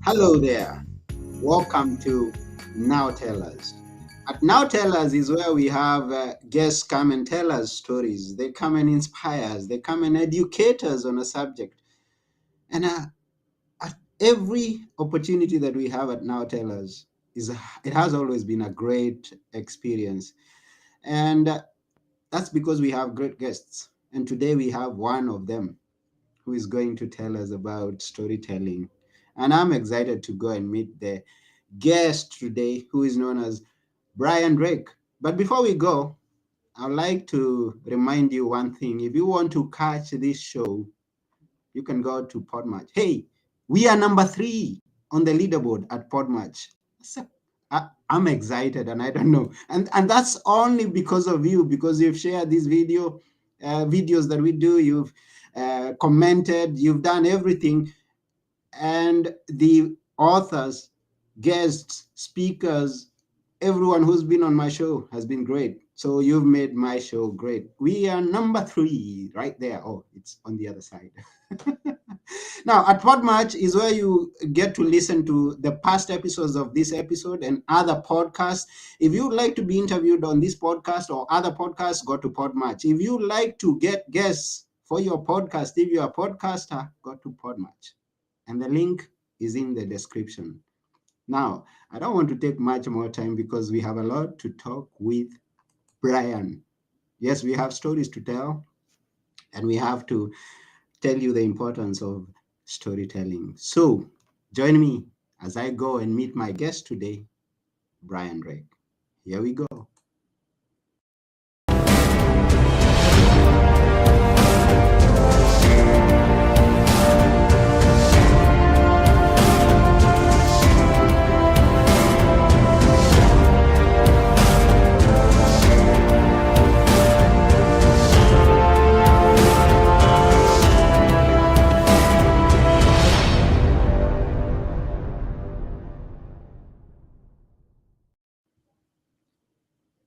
Hello there. Welcome to Now Tell Us. At Now Tell Us is where we have guests come and tell us stories. They come and inspire us. They come and educate us on a subject. And at every opportunity that we have at Now Tell Us, it has always been a great experience. And that's because we have great guests. And today we have one of them who is going to tell us about storytelling. And I'm excited to go and meet the guest today, who is known as Brian Drake. But before we go, I'd like to remind you one thing. If you want to catch this show, you can go to Podmatch. Hey, we are number 3 on the leaderboard at Podmatch. I'm excited and I don't know. And that's only because of you, because you've shared these videos that we do. You've commented, you've done everything. And the authors, guests, speakers, everyone who's been on my show has been great. So you've made my show great. We are number 3 right there. Oh, it's on the other side. Now, at Podmatch is where you get to listen to the past episodes of this episode and other podcasts. If you'd like to be interviewed on this podcast or other podcasts, go to Podmatch. If you'd like to get guests for your podcast, if you're a podcaster, go to Podmatch. And the link is in the description. Now, I don't want to take much more time because we have a lot to talk with Brian. Yes, we have stories to tell, and we have to tell you the importance of storytelling. So, join me as I go and meet my guest today, Brian Drake. Here we go.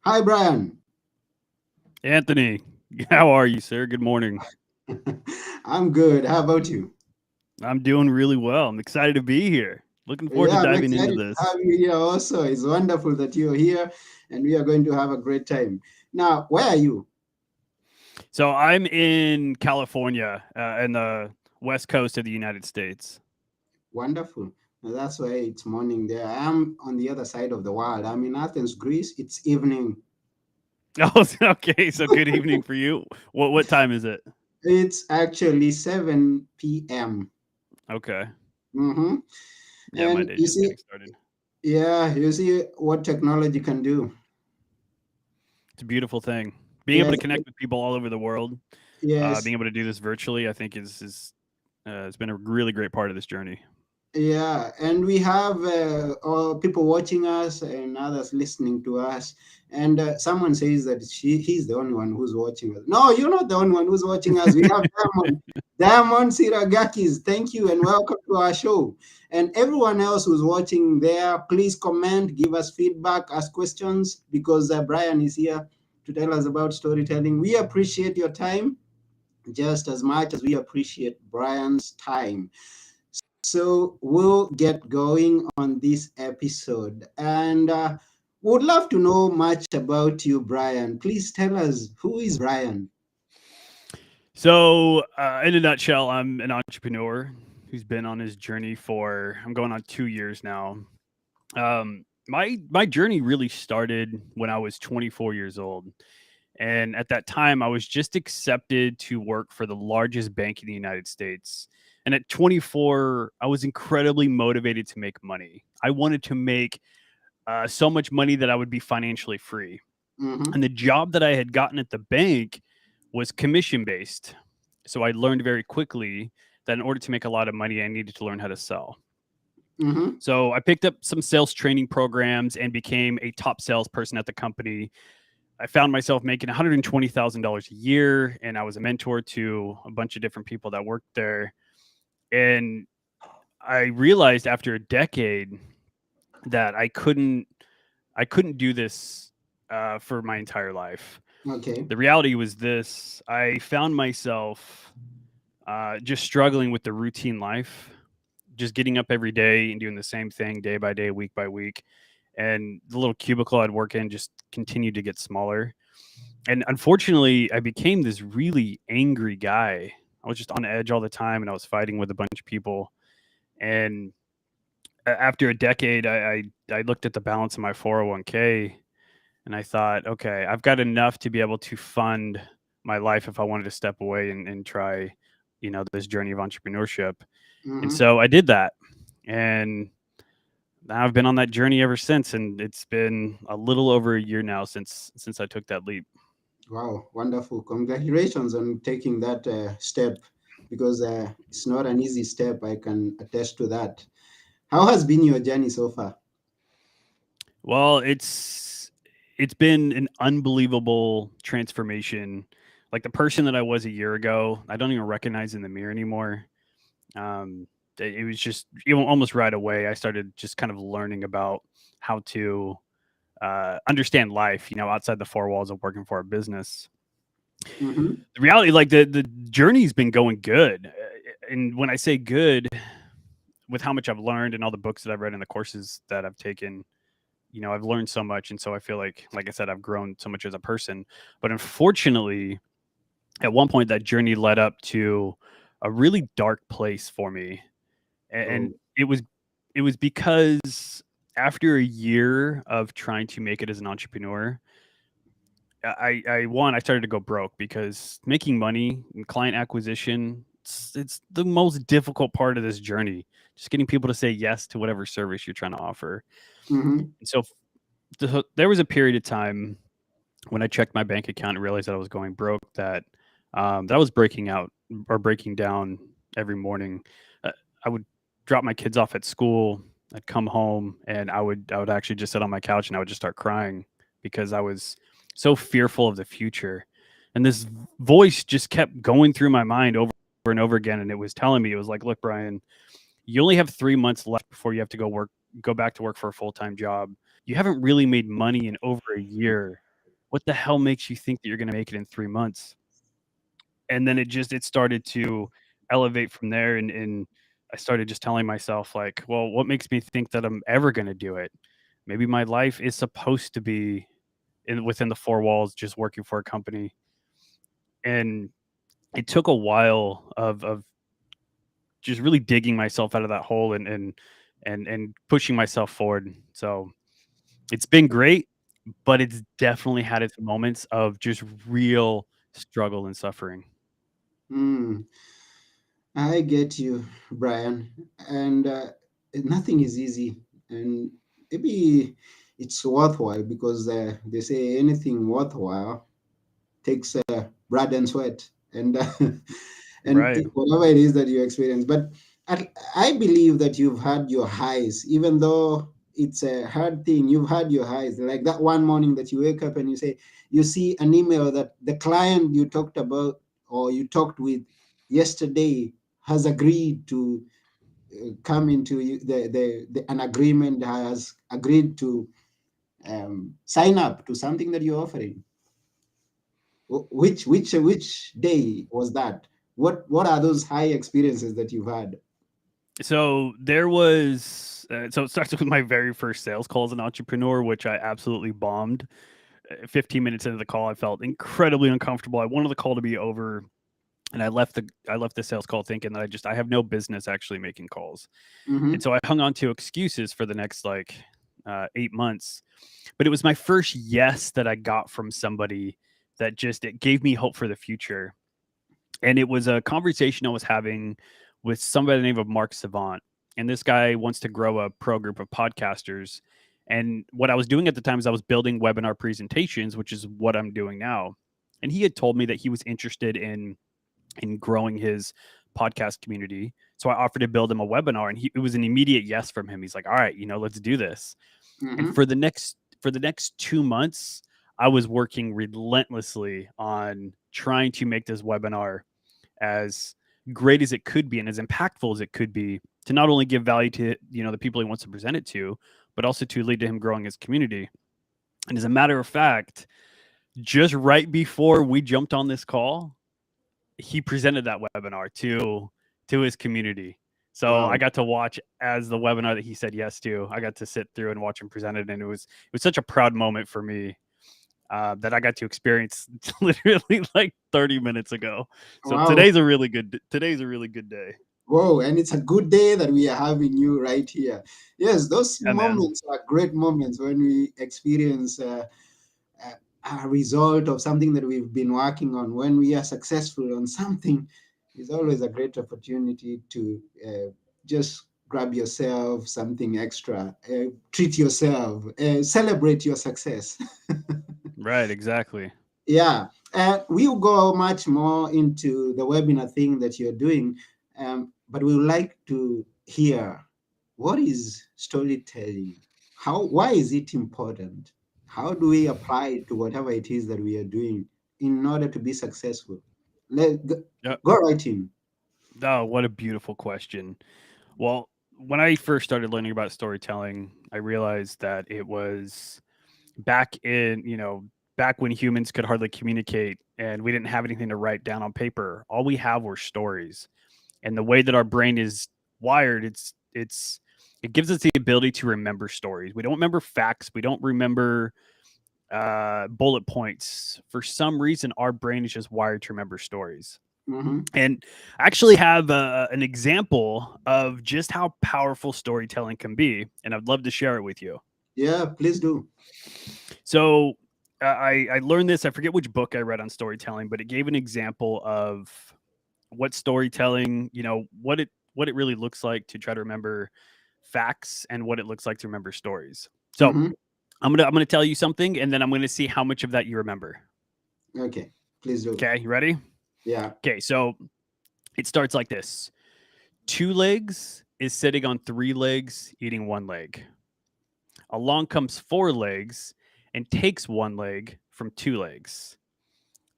Hi, Brian. Anthony, how are you, sir? Good morning. I'm good. How about you? I'm doing really well. I'm excited to be here. Looking forward to Yeah, I'm diving into excited to this. have you here also. It's wonderful that you're here and we are going to have a great time. Now, where are you? So I'm in California, in the west coast of the United States. Wonderful. Now, that's why it's morning there. I am on the other side of the world. I'm in Athens, Greece. It's evening. Oh, okay. So good evening for you. What time is it? It's actually 7 p.m. Okay. Mm-hmm. Yeah, my And day's you just see, getting started. yeah, you see what technology can do. It's a beautiful thing. Being able to Yes, connect with people all over the world, yes. being able to do this virtually, I think is it's been a really great part of this journey. Yeah, and we have all people watching us and others listening to us. And someone says that he's the only one who's watching us. No, you're not the only one who's watching us. We have Diamond Siragakis. Thank you and welcome to our show. And everyone else who's watching there, please comment, give us feedback, ask questions, because Brian is here to tell us about storytelling. We appreciate your time just as much as we appreciate Brian's time. So we'll get going on this episode and would love to know much about you, Brian. Please tell us, who is Brian? So, in a nutshell, I'm an entrepreneur who's been on his journey for I'm going on 2 years now. My journey really started when I was 24 years old, and at that time, I was just accepted to work for the largest bank in the United States. And at 24, I was incredibly motivated to make money. I wanted to make so much money that I would be financially free. Mm-hmm. And the job that I had gotten at the bank was commission based. So I learned very quickly that in order to make a lot of money, I needed to learn how to sell. Mm-hmm. So I picked up some sales training programs and became a top salesperson at the company. I found myself making $120,000 a year, and I was a mentor to a bunch of different people that worked there. And I realized after a decade that I couldn't do this for my entire life. Okay. The reality was this: I found myself just struggling with the routine life, just getting up every day and doing the same thing day by day, week by week. And the little cubicle I'd work in just continued to get smaller. And unfortunately, I became this really angry guy. I was just on edge all the time, and I was fighting with a bunch of people. And after a decade, I looked at the balance of my 401k, and I thought, okay, I've got enough to be able to fund my life if I wanted to step away and try, this journey of entrepreneurship. And Mhm. so I did that. And I've been on that journey ever since, and it's been a little over a year now since I took that leap. Wow, wonderful. Congratulations on taking that step, because it's not an easy step. I can attest to that. How has been your journey so far? Well, it's been an unbelievable transformation. Like the person that I was a year ago, I don't even recognize in the mirror anymore. It was just almost right away. I started just kind of learning about how to understand life, outside the four walls of working for a business. Mm-hmm. The reality, like the journey's been going good, and when I say good, with how much I've learned and all the books that I've read and the courses that I've taken, I've learned so much, and so I feel like I said, I've grown so much as a person. But unfortunately, at one point, that journey led up to a really dark place for me, Oh. and it was because after a year of trying to make it as an entrepreneur, I started to go broke because making money and client acquisition, it's the most difficult part of this journey. Just getting people to say yes to whatever service you're trying to offer. Mm-hmm. And so there was a period of time when I checked my bank account and realized that I was going broke, that I was breaking out or breaking down every morning. Uh, I would drop my kids off at school. I'd come home and I would actually just sit on my couch and I would just start crying because I was so fearful of the future. And this voice just kept going through my mind over and over again. And it was telling me, it was like, look, Brian, you only have 3 months left before you have to go back to work for a full-time job. You haven't really made money in over a year. What the hell makes you think that you're going to make it in 3 months? And then it started to elevate from there. And I started just telling myself, like, well, what makes me think that I'm ever going to do it? Maybe my life is supposed to be within the four walls, just working for a company. And it took a while of just really digging myself out of that hole and pushing myself forward. So it's been great, but it's definitely had its moments of just real struggle and suffering. Mm. I get you, Brian. And nothing is easy. And maybe it's worthwhile, because they say anything worthwhile takes blood and sweat, and Right. whatever it is that you experience. But I believe that you've had your highs, even though it's a hard thing. You've had your highs, like that one morning that you wake up and you see an email that the client you talked about or you talked with yesterday has agreed to come into an agreement, has agreed to sign up to something that you're offering. Which day was that? What are those high experiences that you've had? So there was, so it starts with my very first sales call as an entrepreneur, which I absolutely bombed. 15 minutes into the call, I felt incredibly uncomfortable. I wanted the call to be over, and I left the sales call thinking that I have no business actually making calls. And Mm-hmm. so I hung on to excuses for the next 8 months. But it was my first yes that I got from somebody that just it gave me hope for the future. And it was a conversation I was having with somebody by the name of Mark Savant. And this guy wants to grow a pro group of podcasters. And what I was doing at the time is I was building webinar presentations, which is what I'm doing now. And he had told me that he was interested in growing his podcast community. So I offered to build him a webinar, and it was an immediate yes from him. He's like, "All right, let's do this." And Mm-hmm. for the next 2 months, I was working relentlessly on trying to make this webinar as great as it could be and as impactful as it could be, to not only give value to the people he wants to present it to, but also to lead to him growing his community. And as a matter of fact, just right before we jumped on this call, he presented that webinar to his community. So Wow. I got to watch as the webinar that he said yes to. I got to sit through and watch him present it, and it was such a proud moment for me that I got to experience literally like 30 minutes ago. So Wow. today's a really good day. Whoa, and it's a good day that we are having you right here. Yes, those Yeah, man. moments are great moments when we experience a result of something that we've been working on. When we are successful on something, it's always a great opportunity to just grab yourself something extra, treat yourself, celebrate your success. Right, exactly. Yeah, we'll go much more into the webinar thing that you're doing, but we would like to hear, what is storytelling? Why is it important? How do we apply it to whatever it is that we are doing in order to be successful? Let go, Yeah. go right in. Oh, what a beautiful question. Well, when I first started learning about storytelling, I realized that it was back in, back when humans could hardly communicate and we didn't have anything to write down on paper. All we have were stories. And the way that our brain is wired, it gives us the ability to remember stories. We don't remember facts. We don't remember bullet points. For some reason, our brain is just wired to remember stories. Hmm. And I actually have an example of just how powerful storytelling can be, and I'd love to share it with you. Yeah, please do. So I learned this. I forget which book I read on storytelling, but it gave an example of what storytelling, what it really looks like to try to remember facts and what it looks like to remember stories. So Hmm. I'm gonna tell you something, and then I'm gonna see how much of that you remember. Okay, please do. Okay, you ready? Yeah. Okay, so it starts like this: two legs is sitting on three legs, eating one leg. Along comes four legs and takes one leg from two legs.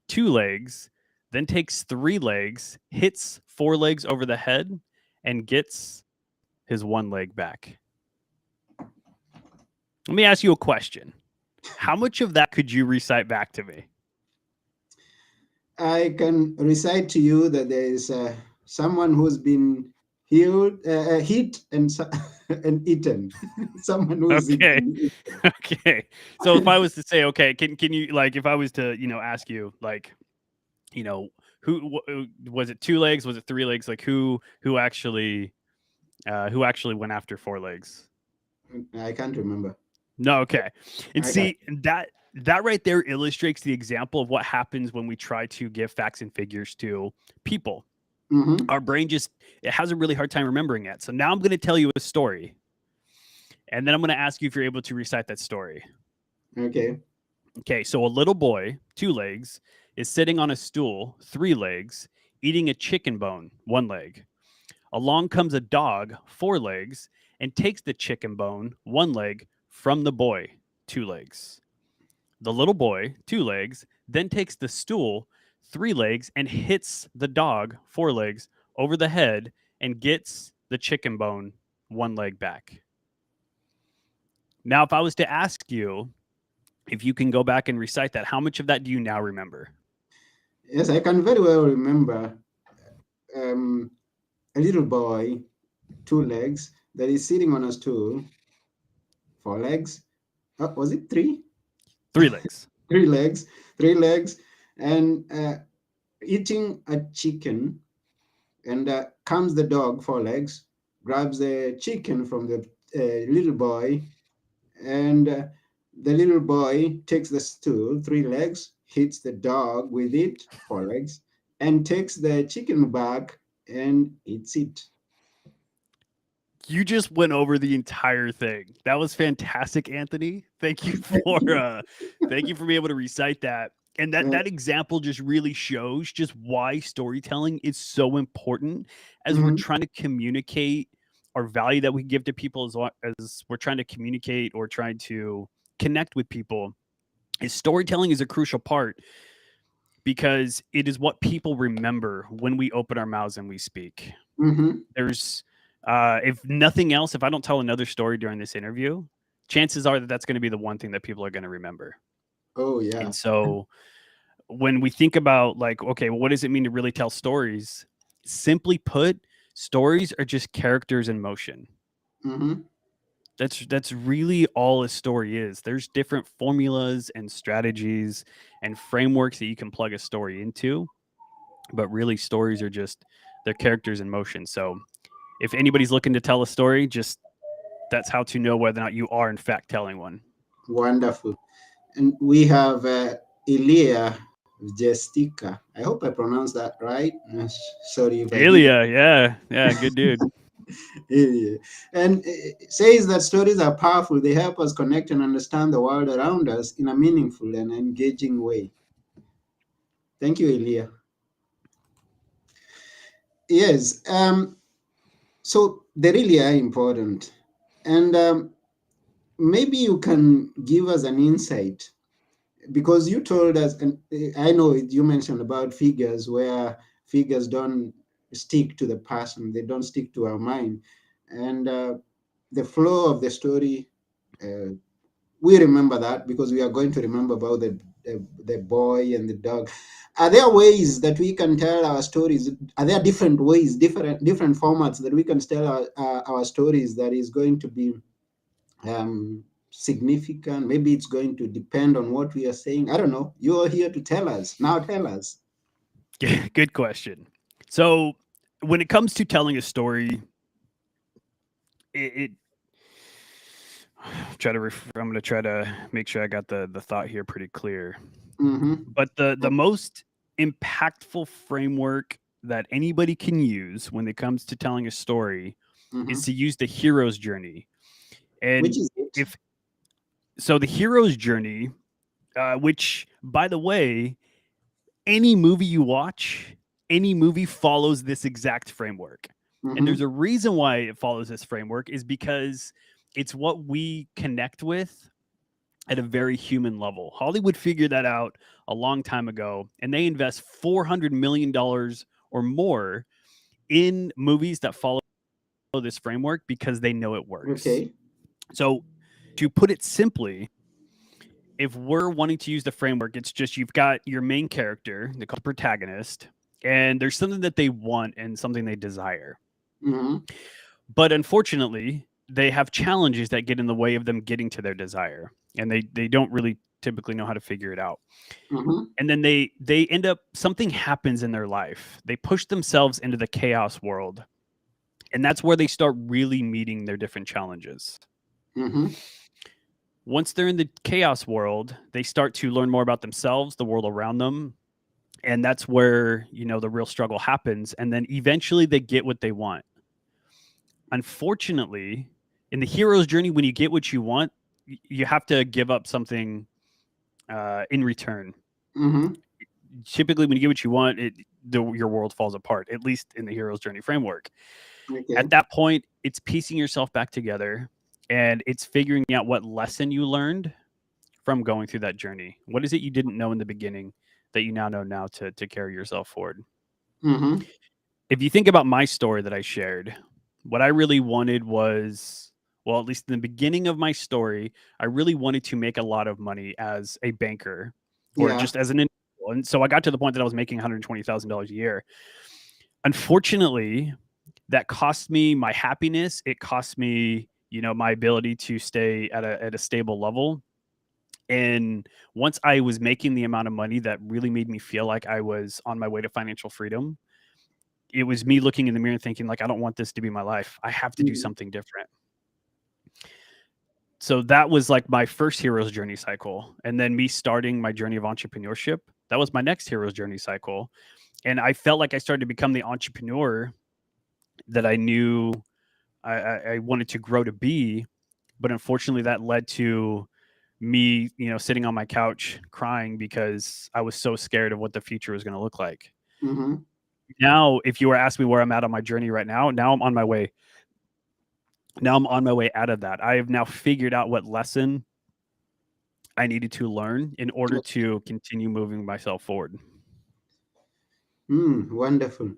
Two legs then takes three legs, hits four legs over the head, and gets his one leg back. Let me ask you a question. How much of that could you recite back to me? I can recite to you that there is someone who's been hit, and and eaten. Someone who's Okay. eaten. Okay. So if I was to say, okay, can you, like, if I was to, ask you, like, you know, was it two legs? Was it three legs? Like, who actually went after four legs? I can't remember. No, okay. And I see, that right there illustrates the example of what happens when we try to give facts and figures to people. Mm-hmm. Our brain just, it has a really hard time remembering it. So now I'm going to tell you a story, and then I'm going to ask you if you're able to recite that story. Okay. Okay, so a little boy, two legs, is sitting on a stool, three legs, eating a chicken bone, one leg. Along comes a dog, four legs, and takes the chicken bone, one leg, from the boy, two legs. The little boy, two legs, then takes the stool, three legs, and hits the dog, four legs, over the head and gets the chicken bone, one leg back. Now, if I was to ask you if you can go back and recite that, how much of that do you now remember? Yes, I can very well remember um, a little boy, two legs, that is sitting on a stool, four legs. Was it three? Three legs. Three legs, three legs, and eating a chicken. And comes the dog, four legs, grabs the chicken from the little boy, and the little boy takes the stool, three legs, hits the dog with it, four legs, and takes the chicken back and eats it. You just went over the entire thing. That was fantastic, Anthony. Thank you thank you for being able to recite that. And that Uh, that example just really shows just why storytelling is so important as we're mhm, trying to communicate our value that we give to people, as we're trying to communicate or trying to connect with people. Is storytelling is a crucial part because it is what people remember when we open our mouths and we speak. mhm. There's if nothing else, if I don't tell another story during this interview, chances are that that's going to be the one thing that people are going to remember. Oh, yeah. And so when we think about, like, okay, well, what does it mean to really tell stories? Simply put, Stories are just characters in motion. Mm-hmm. That's really all a story is. There's different formulas and strategies and frameworks that you can plug a story into, but really stories are just they're characters in motion. So if anybody's looking to tell a story, just that's how to know whether or not you are in fact telling one. Wonderful. And we have Ilya Jestika. I hope I pronounced that right. Sorry if I did. Ilya, yeah, good dude. Ilya. And says that stories are powerful. They help us connect and understand the world around us in a meaningful and engaging way. Thank you, Ilya. Yes. So they really are important. And maybe you can give us an insight because you told us, and I know you mentioned about figures where figures don't stick to the person, they don't stick to our mind. And the flow of the story, uh, we remember that because we are going to remember about the boy and the dog. Are there ways that we can tell our stories? Are there different ways, different formats that we can tell our stories that is going to be significant? Maybe it's going to depend on what we are saying. I don't know. You're here to tell us. Now tell us. Good question. So when it comes to telling a story, it I'm going to try to make sure I got the thought here pretty clear. Mm-hmm. But the most impactful framework that anybody can use when it comes to telling a story Mm-hmm. is to use the hero's journey. Which And is it? if so, the hero's journey, which by the way, any movie you watch, any movie follows this exact framework. And Mm-hmm. there's a reason why it follows this framework is because it's what we connect with at a very human level. Hollywood figured that out a long time ago, and they invest $400 million or more in movies that follow this framework because they know it works. Okay. So, to put it simply, if we're wanting to use the framework, it's just you've got your main character, the protagonist, and there's something that they want and something they desire. Mm-hmm. But unfortunately, they have challenges that get in the way of them getting to their desire, and they don't really typically know how to figure it out. Mm-hmm. And then they end up something happens in their life. They push themselves into the chaos world, and that's where they start really meeting their different challenges. Mm-hmm. Once they're in the chaos world, they start to learn more about themselves, the world around them, and that's where, the real struggle happens, and then eventually they get what they want. Unfortunately, in the hero's journey, when you get what you want, you have to give up something in return. Mm-hmm. Typically, when you get what you want, your world falls apart, at least in the hero's journey framework. Okay. At that point, it's piecing yourself back together, and it's figuring out what lesson you learned from going through that journey. What is it you didn't know in the beginning that you now know now to carry yourself forward? Mm-hmm. If you think about my story that I shared, what I really wanted was, well, at least in the beginning of my story, I really wanted to make a lot of money as a banker or Yeah. just as an individual. And so I got to the point that I was making $120,000 a year. Unfortunately, that cost me my happiness. It cost me, my ability to stay at a stable level. And once I was making the amount of money that really made me feel like I was on my way to financial freedom, it was me looking in the mirror and thinking, like, I don't want this to be my life. I have to do Mm-hmm. something different. So that was like my first hero's journey cycle. And then me starting my journey of entrepreneurship, that was my next hero's journey cycle. And I felt like I started to become the entrepreneur that I knew I wanted to grow to be. But unfortunately, that led to me, sitting on my couch crying because I was so scared of what the future was going to look like. Mm-hmm. Now, if you were asking me where I'm at on my journey right now, now I'm on my way. Now I'm on my way out of that. I have now figured out what lesson I needed to learn in order to continue moving myself forward. Wonderful.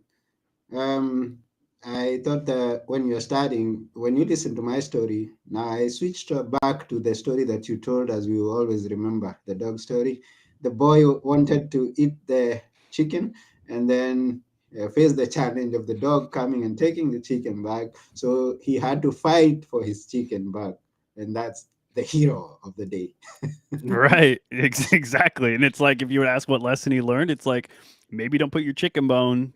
Um, I thought that when you're studying, when you listen to my story, now I switched back to the story that you told us. We will always remember the dog story. The boy wanted to eat the chicken, and then faced the challenge of the dog coming and taking the chicken back. So he had to fight for his chicken back. And that's the hero of the day. Right. Exactly. And it's like if you would ask what lesson he learned, it's like maybe don't put your chicken bone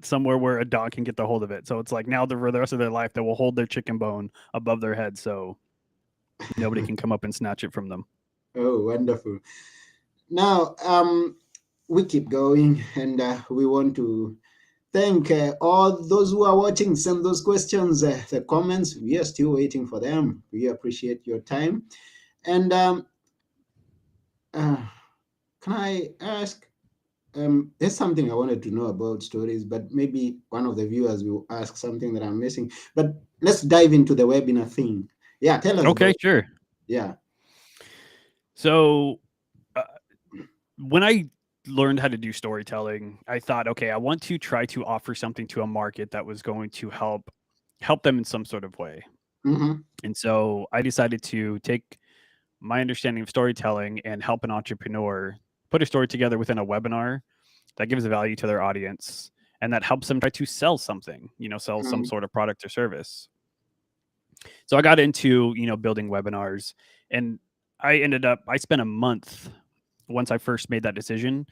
somewhere where a dog can get the hold of it. So it's like now for the rest of their life, they will hold their chicken bone above their head so nobody can come up and snatch it from them. Oh, wonderful. Now, we keep going, and we want to thank all those who are watching. Send those questions, the comments. We are still waiting for them. We appreciate your time. And uh, can I ask? There's something I wanted to know about stories, but maybe one of the viewers will ask something that I'm missing. But let's dive into the webinar thing. Yeah, tell us Okay, about. sure. Yeah. So when I learned how to do storytelling, I thought, okay, I want to try to offer something to a market that was going to help them in some sort of way. Mm-hmm. And so I decided to take my understanding of storytelling and help an entrepreneur put a story together within a webinar that gives value to their audience and that helps them try to sell something, sell some Mm-hmm. sort of product or service. So I got into, building webinars, and I spent a month once I first made that decision.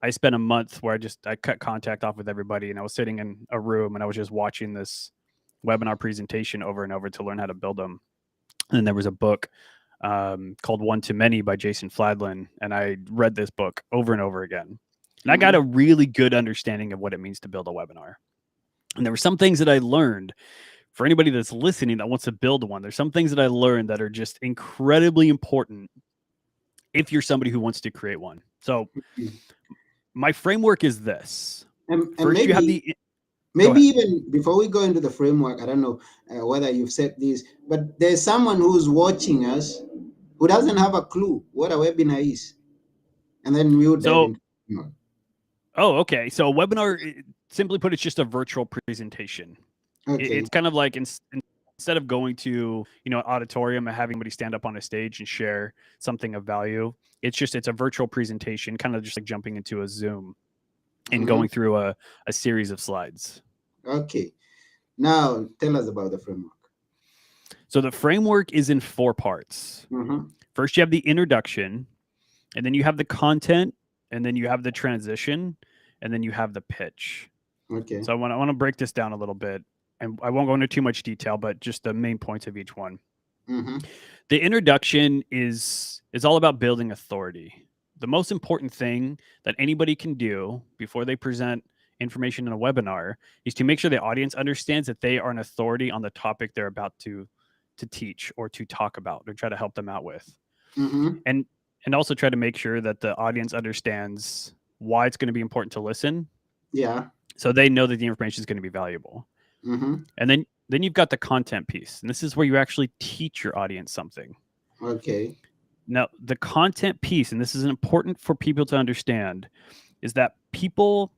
I spent a month where I cut contact off with everybody, and I was sitting in a room and I was just watching this webinar presentation over and over to learn how to build them. And then there was a book called One to Many by Jason Fladlin, and I read this book over and over again. And I got a really good understanding of what it means to build a webinar. And there were some things that I learned for anybody that's listening that wants to build one. There's some things that I learned that are just incredibly important if you're somebody who wants to create one. So my framework is this. And First, you have the. maybe even before we go into the framework, I don't know whether you've said this, but there's someone who's watching us who doesn't have a clue what a webinar is, and then we would dive into. Oh, okay. So a webinar, simply put, it's just a virtual presentation. Okay. It's kind of like instead of going to an auditorium and having somebody stand up on a stage and share something of value, it's a virtual presentation, kind of just like jumping into a Zoom and going through a series of slides. Okay. Now tell us about the framework. So the framework is in 4 parts. First, you have the introduction, and then you have the content, and then you have the transition, and then you have the pitch. Okay. So I want to break this down a little bit, and I won't go into too much detail, but just the main points of each one. The introduction is all about building authority. The most important thing that anybody can do before they present information in a webinar is to make sure the audience understands that they are an authority on the topic they're about to teach or to talk about or try to help them out with. And also try to make sure that the audience understands why it's going to be important to listen. Yeah. So they know that the information is going to be valuable. And then you've got the content piece, and this is where you actually teach your audience something. Okay. Now, the content piece, and this is important for people to understand, is that people,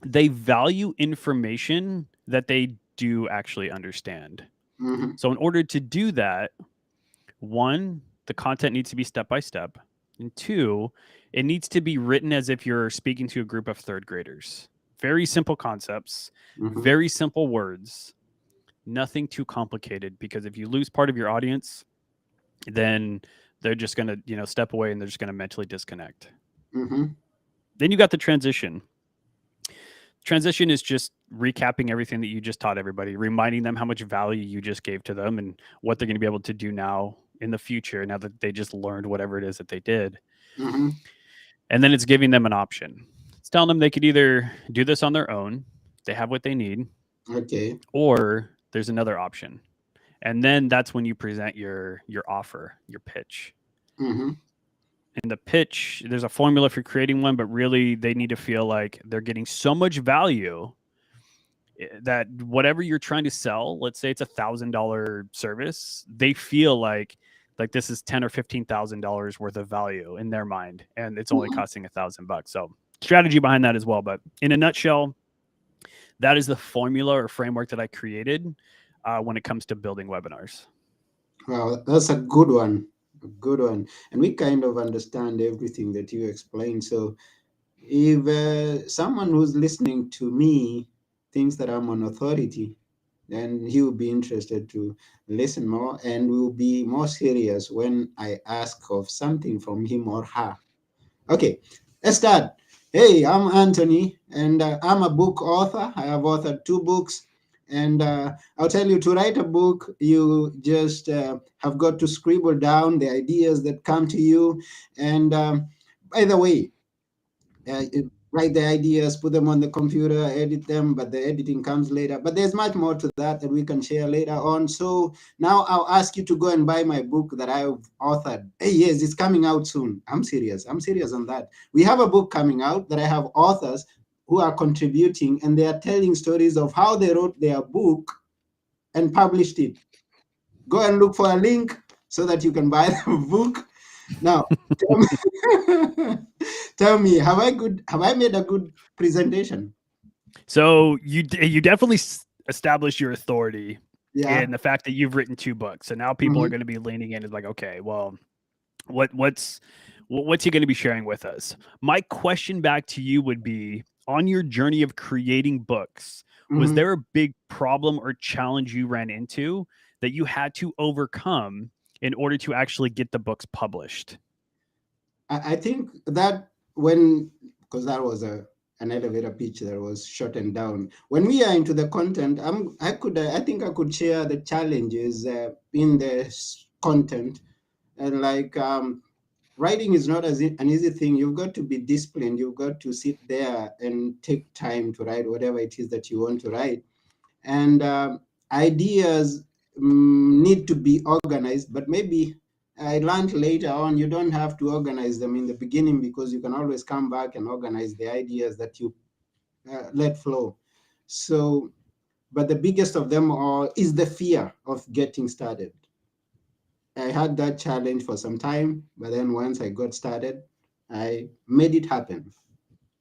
they value information that they do actually understand. So in order to do that, 1, the content needs to be step by step, and 2, it needs to be written as if you're speaking to a group of 3rd graders. Very simple concepts, very simple words, nothing too complicated, because if you lose part of your audience, then they're just going to, step away and they're just going to mentally disconnect. Then you got the transition. Transition is just recapping everything that you just taught everybody, reminding them how much value you just gave to them and what they're going to be able to do now in the future, now that they just learned whatever it is that they did. And then it's giving them an option. It's telling them they could either do this on their own, they have what they need, okay, or there's another option. And then that's when you present your offer, your pitch. In the pitch, there's a formula for creating one, but really they need to feel like they're getting so much value that whatever you're trying to sell, let's say it's $1,000 service, they feel like this is $10,000 or $15,000 worth of value in their mind, and it's only costing $1,000. So strategy behind that as well. But in a nutshell, that is the formula or framework that I created when it comes to building webinars. Wow, that's a good one. A good one. And we kind of understand everything that you explained. So If someone who's listening to me thinks that I'm an authority, then he will be interested to listen more and will be more serious when I ask of something from him or her. Okay, let's start. Hey, I'm Anthony, and I'm a book author. I have authored 2 books, and I'll tell you, to write a book, you just have got to scribble down the ideas that come to you. And by the way, write the ideas, put them on the computer, edit them, but the editing comes later. But there's much more to that that we can share later on. So now I'll ask you to go and buy my book that I've authored. Hey, yes, it's coming out soon. I'm serious. I'm serious on that. We have a book coming out that I have authors who are contributing, and they are telling stories of how they wrote their book and published it. Go and look for a link so that you can buy the book. Now, tell me, tell me, have I made a good presentation? So you definitely established your authority Yeah. in the fact that you've written 2 books. So now people are going to be leaning in and like, okay, well, what's he going to be sharing with us? My question back to you would be, on your journey of creating books, was Mhm. there a big problem or challenge you ran into that you had to overcome in order to actually get the books published? I think that when, because that was an elevator pitch that was shortened down. When we are into the content, I think I could share the challenges in the content, and like writing is not an easy thing. You've got to be disciplined. You've got to sit there and take time to write whatever it is that you want to write. And ideas need to be organized, but maybe I learned later on you don't have to organize them in the beginning, because you can always come back and organize the ideas that you let flow. So, but the biggest of them all is the fear of getting started. I had that challenge for some time, but then once I got started, I made it happen.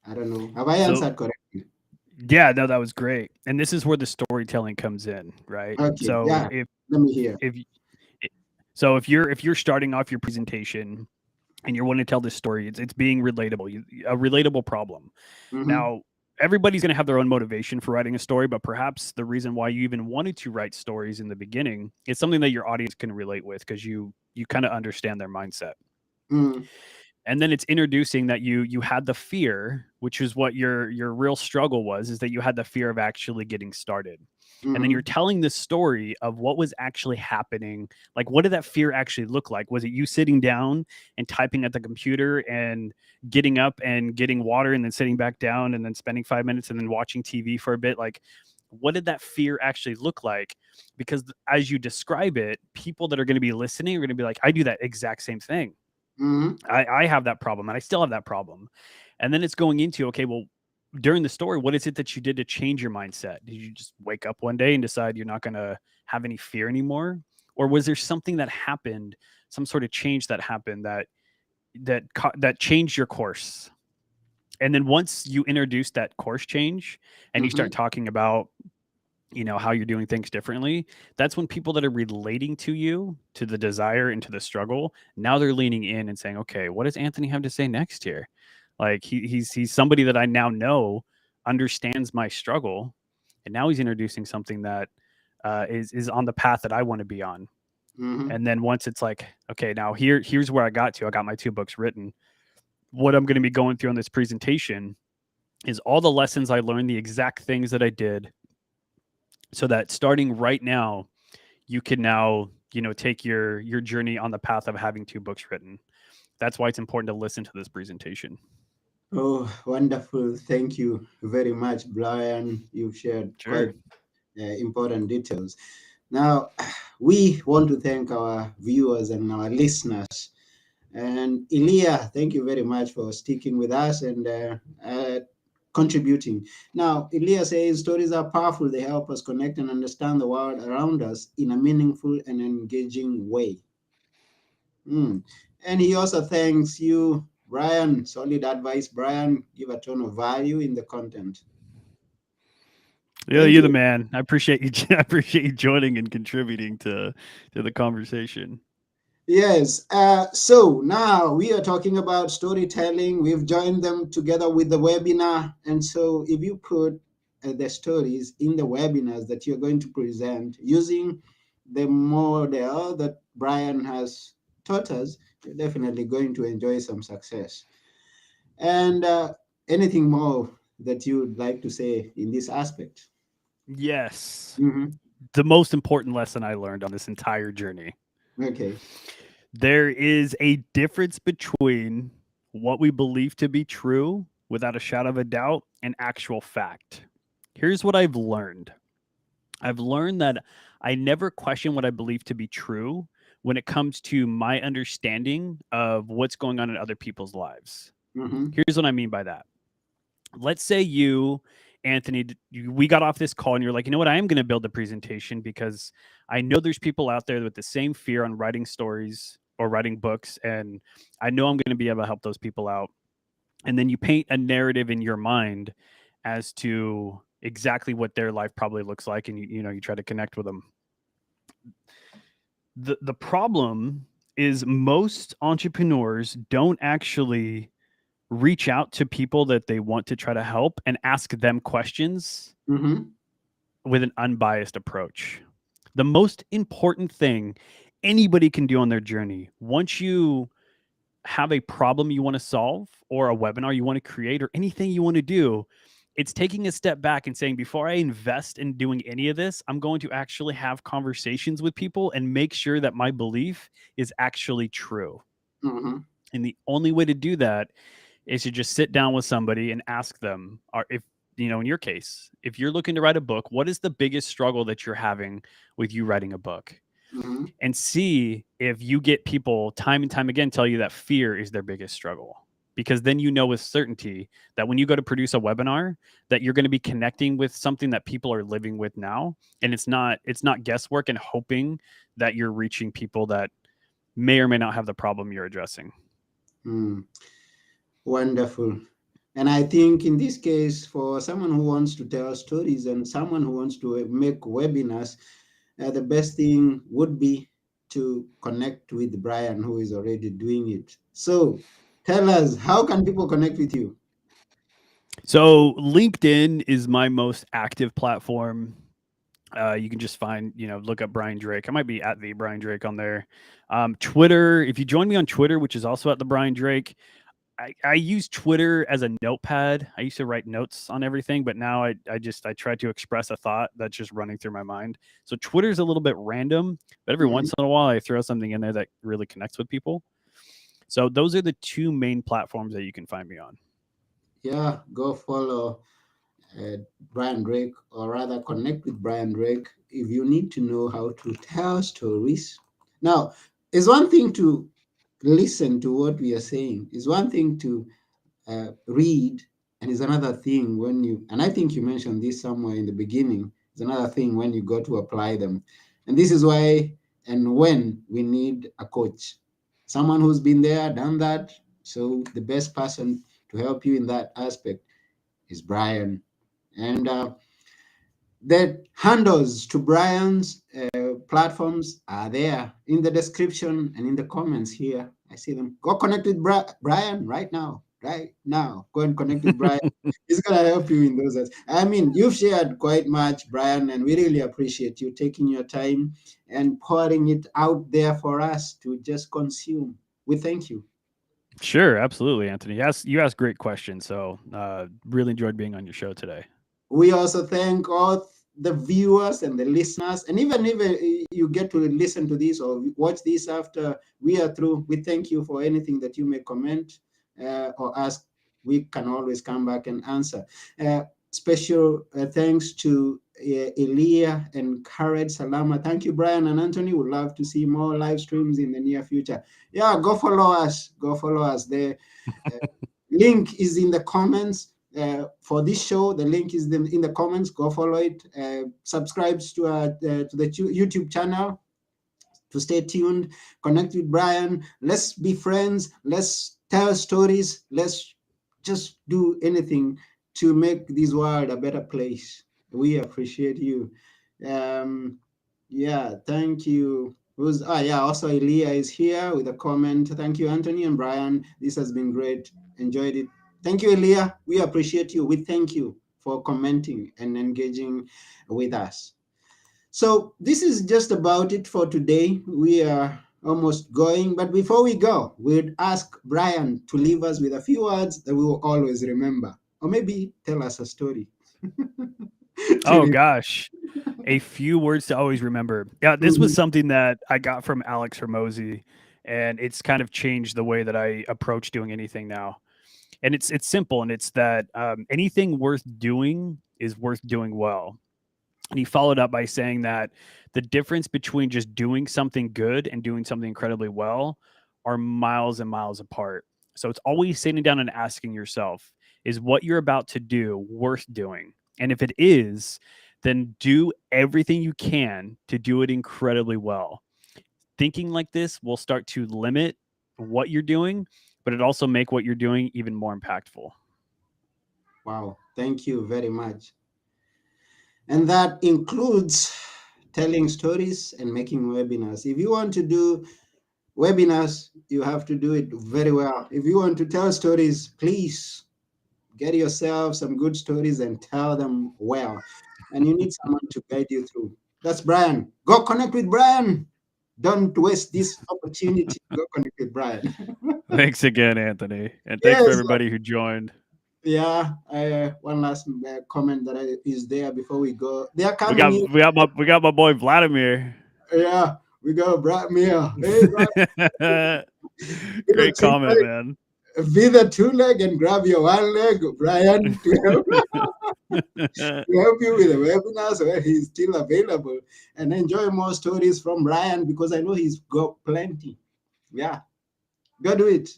I don't know. Have I So answered correctly? yeah, no, that was great. And this is where the storytelling comes in, right? Okay. So Yeah. Let me hear. if so if you're starting off your presentation and you're wanting to tell this story, it's being relatable, a relatable problem. Mm-hmm. Now, everybody's going to have their own motivation for writing a story, but perhaps the reason why you even wanted to write stories in the beginning is something that your audience can relate with because you kind of understand their mindset. Mm-hmm. And then it's introducing that you had the fear, which is what your real struggle was, is that you had the fear of actually getting started. And then you're Mm-hmm. telling the story of what was actually happening. Like, what did that fear actually look like? Was it you sitting down and typing at the computer and getting up and getting water and then sitting back down and then spending 5 minutes and then watching TV for a bit? Like, what did that fear actually look like? Because as you describe it, people that are going to be listening are going to be like, I do that exact same thing. Mm-hmm. I have that problem and I still have that problem. And then it's going into, okay, well, during the story, what is it that you did to change your mindset? Did you just wake up one day and decide you're not going to have any fear anymore? Or was there something that happened, some sort of change that happened that changed your course? And then once you introduce that course change and you Mm-hmm. start talking about how you're doing things differently, that's when people that are relating to you, to the desire and to the struggle, now they're leaning in and saying, okay, what does Anthony have to say next here? Like he's somebody that I now know understands my struggle, and now he's introducing something that is on the path that I want to be on. Mm-hmm. And then once it's like, okay, now here's where I got to. I got my 2 books written. What I'm going to be going through on this presentation is all the lessons I learned, the exact things that I did, so that starting right now, you can now take your journey on the path of having 2 books written. That's why it's important to listen to this presentation. Oh, wonderful. Thank you very much, Brian. You've shared Sure. quite important details. Now, we want to thank our viewers and our listeners. And Elia, thank you very much for sticking with us and contributing. Now, Elia says stories are powerful. They help us connect and understand the world around us in a meaningful and engaging way. Mm. And he also thanks you, Brian. Solid advice, Brian. Give a ton of value in the content. Yeah, Thank you're the you. man. I appreciate you. I appreciate you joining and contributing to the conversation. Yes. So now we are talking about storytelling. We've joined them together with the webinar. And so if you put the stories in the webinars that you're going to present using the model that Brian has taught us, you're definitely going to enjoy some success. And anything more that you would like to say in this aspect? Yes. Hmm. The most important lesson I learned on this entire journey. Okay. There is a difference between what we believe to be true without a shadow of a doubt and actual fact. Here's what I've learned that I never question what I believe to be true when it comes to my understanding of what's going on in other people's lives. Hmm. Here's what I mean by that. Let's say you, Anthony, we got off this call and you're like, you know what? I am going to build a presentation because I know there's people out there with the same fear on writing stories or writing books. And I know I'm going to be able to help those people out. And then you paint a narrative in your mind as to exactly what their life probably looks like. And you try to connect with them. The problem is most entrepreneurs don't actually reach out to people that they want to try to help and ask them questions Hmm. with an unbiased approach. The most important thing anybody can do on their journey, once you have a problem you want to solve or a webinar you want to create or anything you want to do, it's taking a step back and saying, before I invest in doing any of this, I'm going to actually have conversations with people and make sure that my belief is actually true. Hmm. And the only way to do that is to just sit down with somebody and ask them, or if in your case, if you're looking to write a book, what is the biggest struggle that you're having with you writing a book? Hmm. And see if you get people time and time again tell you that fear is their biggest struggle. Because then you know with certainty that when you go to produce a webinar, that you're going to be connecting with something that people are living with now, and it's not guesswork and hoping that you're reaching people that may or may not have the problem you're addressing. Mm. Wonderful. And I think in this case, for someone who wants to tell stories and someone who wants to make webinars, the best thing would be to connect with Brian, who is already doing it. So tell us, how can people connect with you? So LinkedIn is my most active platform. You can just find, look up Brian Drake. I might be at the Brian Drake on there. Twitter, if you join me on Twitter, which is also at the Brian Drake, I use Twitter as a notepad. I used to write notes on everything, but now I try to express a thought that's just running through my mind. So Twitter's a little bit random, but every Mhm. once in a while I throw something in there that really connects with people. So those are the two main platforms that you can find me on. Yeah, go follow uh, Brian Drake, or rather connect with Brian Drake if you need to know how to tell stories. Now, it's one thing to listen to what we are saying. It's one thing to read, and it's another thing when you, and I think you mentioned this somewhere in the beginning, it's another thing when you go to apply them. And this is why and when we need a coach, someone who's been there, done that. So the best person to help you in that aspect is Brian. And the handles to Brian's platforms are there in the description and in the comments here. I see them. Go connect with Brian right now. Right now. Go and connect with Brian. He's going to help you in those areas. I mean, you've shared quite much, Brian, and we really appreciate you taking your time and pouring it out there for us to just consume. We thank you. Sure, absolutely, Anthony. You asked great questions. So really enjoyed being on your show today. We also thank all the viewers and the listeners, and even if you get to listen to this or watch this after we are through, we thank you for anything that you may comment or ask. We can always come back and answer. Special thanks to Elia and Khaled Salama. Thank you, Brian and Anthony. Would love to see more live streams in the near future. Yeah, go follow us. Go follow us. The uh, link is in the comments for this show. The link is in the comments. Go follow it. Subscribe to the YouTube channel to stay tuned. Connect with Brian. Let's be friends. Let's tell stories. Let's just do anything to make this world a better place. We appreciate you. Um, yeah, thank you. Also Elia is here with a comment. Thank you, Anthony and Brian. This has been great. Enjoyed it. Thank you, Elia. We appreciate you. We thank you for commenting and engaging with us. So this is just about it for today. We are almost going, but before we go, we'd ask Brian to leave us with a few words that we will always remember, or maybe tell us a story. Oh gosh, a few words to always remember. Yeah, this was Mhm. something that I got from Alex Hermosi, and it's kind of changed the way that I approach doing anything now. And it's simple, and it's that anything worth doing is worth doing well. And he followed up by saying that the difference between just doing something good and doing something incredibly well are miles and miles apart. So it's always sitting down and asking yourself, is what you're about to do worth doing? And if it is, then do everything you can to do it incredibly well. Thinking like this will start to limit what you're doing, but it also make what you're doing even more impactful. Wow, thank you very much. And that includes telling stories and making webinars. If you want to do webinars, you have to do it very well. If you want to tell stories, please get yourself some good stories and tell them well. And you need someone to guide you through. That's Brian. Go connect with Brian. Don't waste this opportunity. Go connect with Brian. Thanks again, Anthony. And thanks for Yes. everybody who joined. Yeah. One last comment that is there before we go. They are coming in. We got my boy Vladimir. Yeah. We got Brad Mia. Hey, Brad. Great comment, man. Be the two leg and grab your one leg, Brian, to help you with the webinars where he's still available, and enjoy more stories from Brian because I know he's got plenty. Yeah, go do it.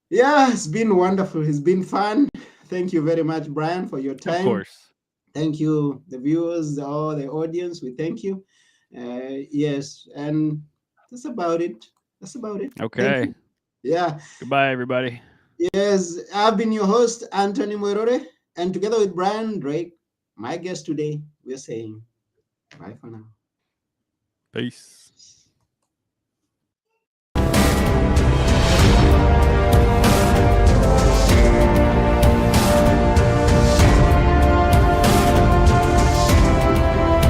Yeah, it's been wonderful. It's been fun. Thank you very much, Brian, for your Of time. course. Thank you, the viewers, all the audience. We thank you. Yes, and that's about it. That's about it. Thank Okay. you. Yeah. Goodbye, everybody. Yes, I've been your host, Anthony Morore, and together with Brian Drake, my guest today, we're saying bye for now. Peace.